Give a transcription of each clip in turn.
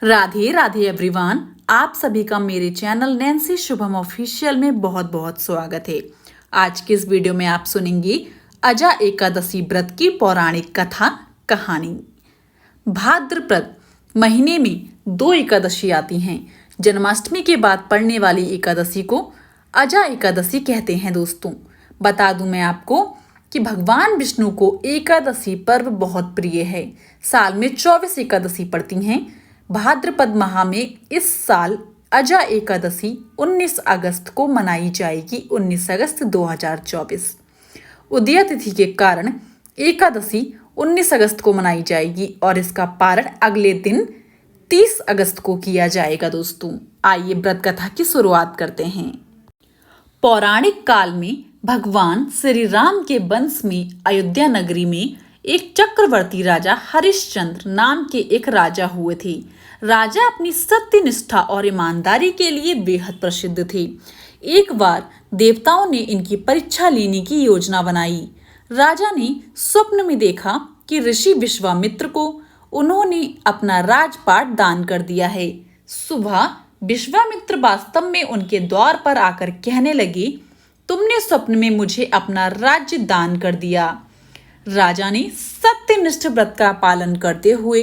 Radhe Radhe everyone. आप सभी का मेरे चैनल नैन्सी शुभम ऑफिशियल में बहुत बहुत स्वागत है। आज के इस वीडियो में आप सुनेंगे अजा एकादशी व्रत की पौराणिक कथा कहानी। भाद्रपद महीने में 2 एकादशी आती हैं। जन्माष्टमी के बाद पड़ने वाली एकादशी को अजा एकादशी कहते हैं। दोस्तों बता दूं मैं आपको कि भगवान विष्णु को एकादशी पर्व बहुत प्रिय है। साल में 24 एकादशी पड़ती हैं। भाद्रपद माह में इस साल अजा एकादशी 19 अगस्त को मनाई जाएगी। 19 अगस्त 2024 उदय तिथि के कारण एकादशी 19 अगस्त को मनाई जाएगी और इसका पारण अगले दिन 30 अगस्त को किया जाएगा। दोस्तों आइए व्रत कथा की शुरुआत करते हैं। पौराणिक काल में भगवान श्री राम के वंश में अयोध्या नगरी में एक चक्रवर्ती राजा हरिश्चंद्र नाम के एक राजा हुए थे। राजा अपनी सत्य निष्ठा और ईमानदारी के लिए बेहद प्रसिद्ध थे। एक बार देवताओं ने इनकी परीक्षा लेने की योजना बनाई। राजा ने स्वप्न में देखा कि ऋषि विश्वामित्र को उन्होंने अपना राजपाट दान कर दिया है। सुबह विश्वामित्र वास्तव में उनके द्वार पर आकर कहने लगे, तुमने स्वप्न में मुझे अपना राज्य दान कर दिया। राजा ने सत्यनिष्ठ व्रत का पालन करते हुए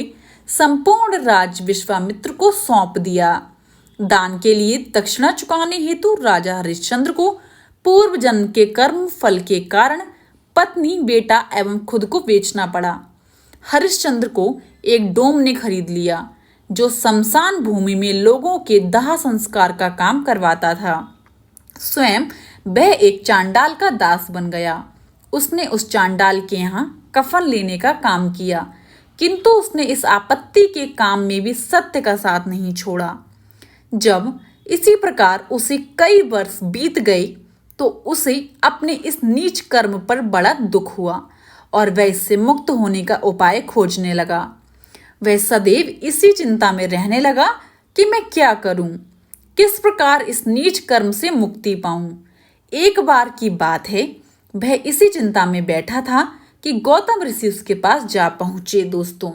संपूर्ण राज्य विश्वामित्र को सौंप दिया। दान के लिए दक्षिणा चुकाने हेतु राजा हरिश्चंद्र को पूर्व जन्म के कर्म फल के कारण पत्नी, बेटा एवं खुद को बेचना पड़ा। हरिश्चंद्र को एक डोम ने खरीद लिया जो शमशान भूमि में लोगों के दाह संस्कार का काम करवाता था। स्वयं वह एक चांडाल का दास बन गया। उसने उस चांडाल के यहाँ कफन लेने का काम किया, किंतु उसने इस आपत्ति के काम में भी सत्य का साथ नहीं छोड़ा। जब इसी प्रकार उसे कई वर्ष बीत गए तो उसे अपने इस नीच कर्म पर बड़ा दुख हुआ और वह इससे मुक्त होने का उपाय खोजने लगा। वह सदैव इसी चिंता में रहने लगा कि मैं क्या करूं, किस प्रकार इस नीच कर्म से मुक्ति पाऊं। एक बार की बात है, वह इसी चिंता में बैठा था कि गौतम ऋषि उसके पास जा पहुंचे। दोस्तों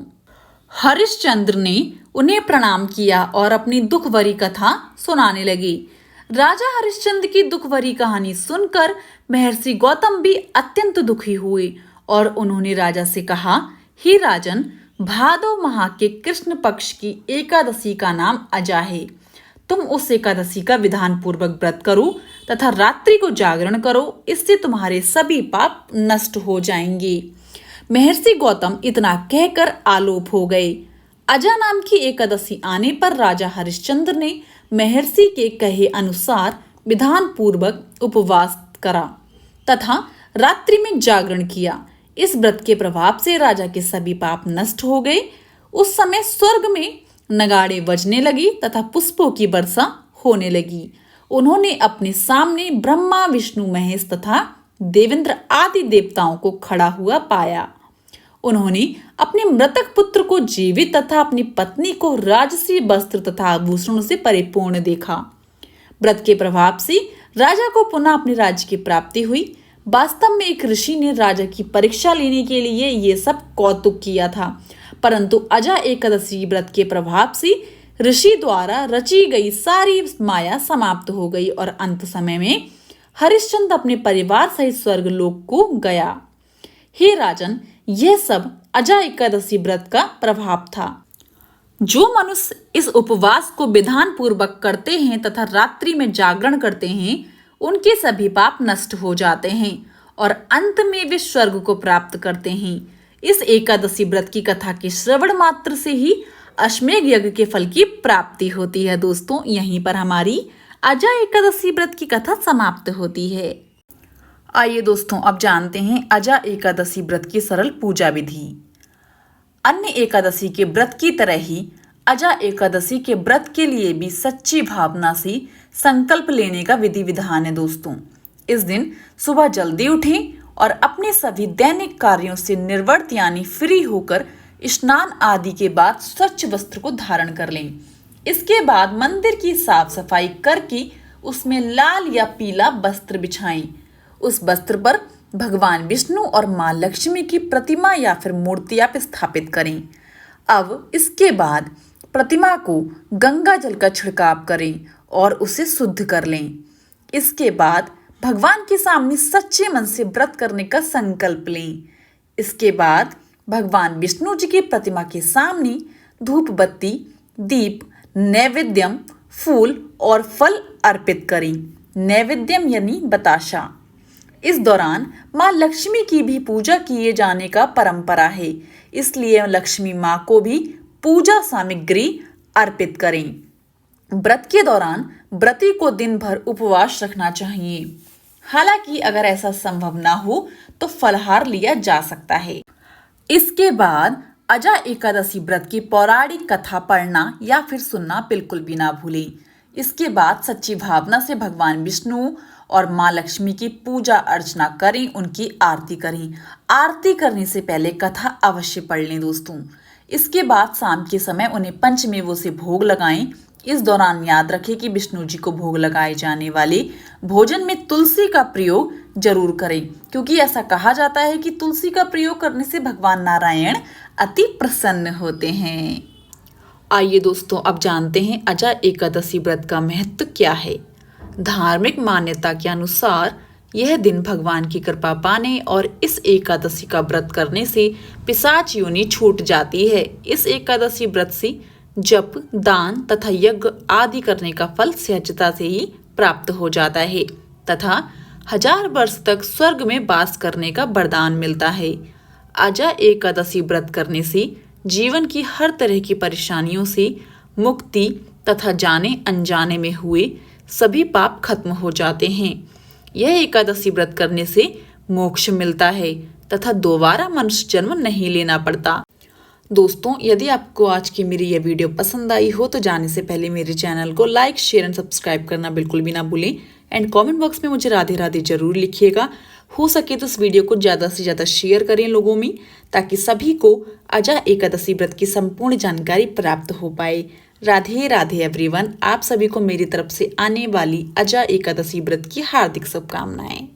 हरिश्चंद्र ने उन्हें प्रणाम किया और अपनी दुख भरी कथा सुनाने लगे। राजा हरिश्चंद्र की दुख भरी कहानी सुनकर महर्षि गौतम भी अत्यंत दुखी हुए और उन्होंने राजा से कहा, हे राजन, भादो माह के कृष्ण पक्ष की एकादशी का नाम अजा है। तुम उस एकादशी का विधान पूर्वक व्रत करो तथा रात्रि को जागरण करो, इससे तुम्हारे सभी पाप नष्ट हो जाएंगे। महर्षि गौतम इतना कहकर आलोप हो गए। अजा नाम की एकादशी आने पर राजा हरिश्चंद्र ने महर्षि के कहे अनुसार विधान पूर्वक उपवास करा तथा रात्रि में जागरण किया। इस व्रत के प्रभाव से राजा के सभी पाप नष्ट हो गए। उस समय स्वर्ग में नगाड़े बजने लगी तथा पुष्पों की वर्षा होने लगी। उन्होंने अपने सामने ब्रह्मा, विष्णु, महेश तथा देवेंद्र आदि देवताओं को खड़ा हुआ पाया। उन्होंने अपने मृतक पुत्र को जीवित तथा अपनी पत्नी को राजसी वस्त्र तथा आभूषणों से परिपूर्ण देखा। व्रत के प्रभाव से राजा को पुनः अपने राज्य की प्राप्ति हुई। वास्तव में एक ऋषि ने राजा की परीक्षा लेने के लिए ये सब कौतुक किया था, परंतु अजा एकादशी व्रत के प्रभाव से ऋषि द्वारा रची गई सारी माया समाप्त हो गई और अंत समय में हरिश्चंद्र अपने परिवार सहित स्वर्ग लोक को गया। हे राजन, यह सब अजा एकादशी व्रत का प्रभाव था। जो मनुष्य इस उपवास को विधान पूर्वक करते हैं तथा रात्रि में जागरण करते हैं, उनके सभी पाप नष्ट हो जाते हैं और अंत में वे स्वर्ग को प्राप्त करते हैं। इस एकादशी व्रत की कथा के श्रवण मात्र से ही अश्वमेध यज्ञ के फल की प्राप्ति होती है। दोस्तों यहीं पर हमारी अजा एकादशी व्रत की कथा समाप्त होती है। आइए दोस्तों अब जानते हैं अजा एकादशी व्रत की सरल पूजा विधि। अन्य एकादशी के व्रत की तरह ही अजा एकादशी के व्रत के लिए भी सच्ची भावना से संकल्प लेने का विधि विधान है। दोस्तों इस दिन सुबह जल्दी उठें और अपने सभी दैनिक कार्यों से निर्वृत्त यानी फ्री होकर स्नान आदि के बाद स्वच्छ वस्त्र को धारण कर लें। इसके बाद मंदिर की साफ सफाई करके उसमें लाल या पीला वस्त्र बिछाएं। उस वस्त्र पर भगवान विष्णु और माँ लक्ष्मी की प्रतिमा या फिर मूर्ति आप स्थापित करें। अब इसके बाद प्रतिमा को गंगा जल का छिड़काव करें और उसे शुद्ध कर लें। इसके बाद भगवान के सामने सच्चे मन से व्रत करने का संकल्प लें। इसके बाद भगवान विष्णु जी की प्रतिमा के सामने धूप बत्ती, दीप, नैवेद्यम, फूल और फल अर्पित करें। नैवेद्यम यानी बताशा। इस दौरान माँ लक्ष्मी की भी पूजा किए जाने का परंपरा है, इसलिए लक्ष्मी माँ को भी पूजा सामग्री अर्पित करें। व्रत के दौरान व्रती को दिन भर उपवास रखना चाहिए। हालांकि अगर ऐसा संभव ना हो तो फलाहार लिया जा सकता है। इसके बाद अजा एकादशी व्रत की पौराणिक कथा पढ़ना या फिर सुनना बिल्कुल भी ना भूलें। इसके बाद सच्ची भावना से भगवान विष्णु और माँ लक्ष्मी की पूजा अर्चना करें, उनकी आरती करें। आरती करने से पहले कथा अवश्य पढ़ लें दोस्तों। इसके बाद शाम के समय उन्हें पंचमेवों से भोग लगाएं। इस दौरान याद रखें कि विष्णु जी को भोग लगाए जाने वाले भोजन में तुलसी का प्रयोग जरूर करें, क्योंकि ऐसा कहा जाता है कि तुलसी का प्रयोग करने से भगवान नारायण अति प्रसन्न होते हैं। आइए दोस्तों, अब जानते हैं अजा एकादशी व्रत का महत्व क्या है। धार्मिक मान्यता के अनुसार यह दिन भगवान की कृपा पाने और इस एकादशी का व्रत करने से पिशाच योनि छूट जाती है। इस एकादशी व्रत से जप, दान तथा यज्ञ आदि करने का फल सहजता से ही प्राप्त हो जाता है तथा 1000 वर्ष तक स्वर्ग में वास करने का वरदान मिलता है। अजा एकादशी व्रत करने से जीवन की हर तरह की परेशानियों से मुक्ति तथा जाने अनजाने में हुए सभी पाप खत्म हो जाते हैं। यह एकादशी व्रत करने से मोक्ष मिलता है तथा दोबारा मनुष्य जन्म नहीं लेना पड़ता। दोस्तों, यदि आपको आज की मेरी यह वीडियो पसंद आई हो तो जाने से पहले मेरे चैनल को लाइक, शेयर एंड सब्सक्राइब करना बिल्कुल भी ना भूलें एंड कमेंट बॉक्स में मुझे राधे राधे जरूर लिखिएगा। हो सके तो इस वीडियो को ज़्यादा से ज़्यादा शेयर करें लोगों में, ताकि सभी को अजा एकादशी व्रत की संपूर्ण जानकारी प्राप्त हो पाए। राधे राधे एवरीवन। आप सभी को मेरी तरफ से आने वाली अजा एकादशी व्रत की हार्दिक शुभकामनाएं।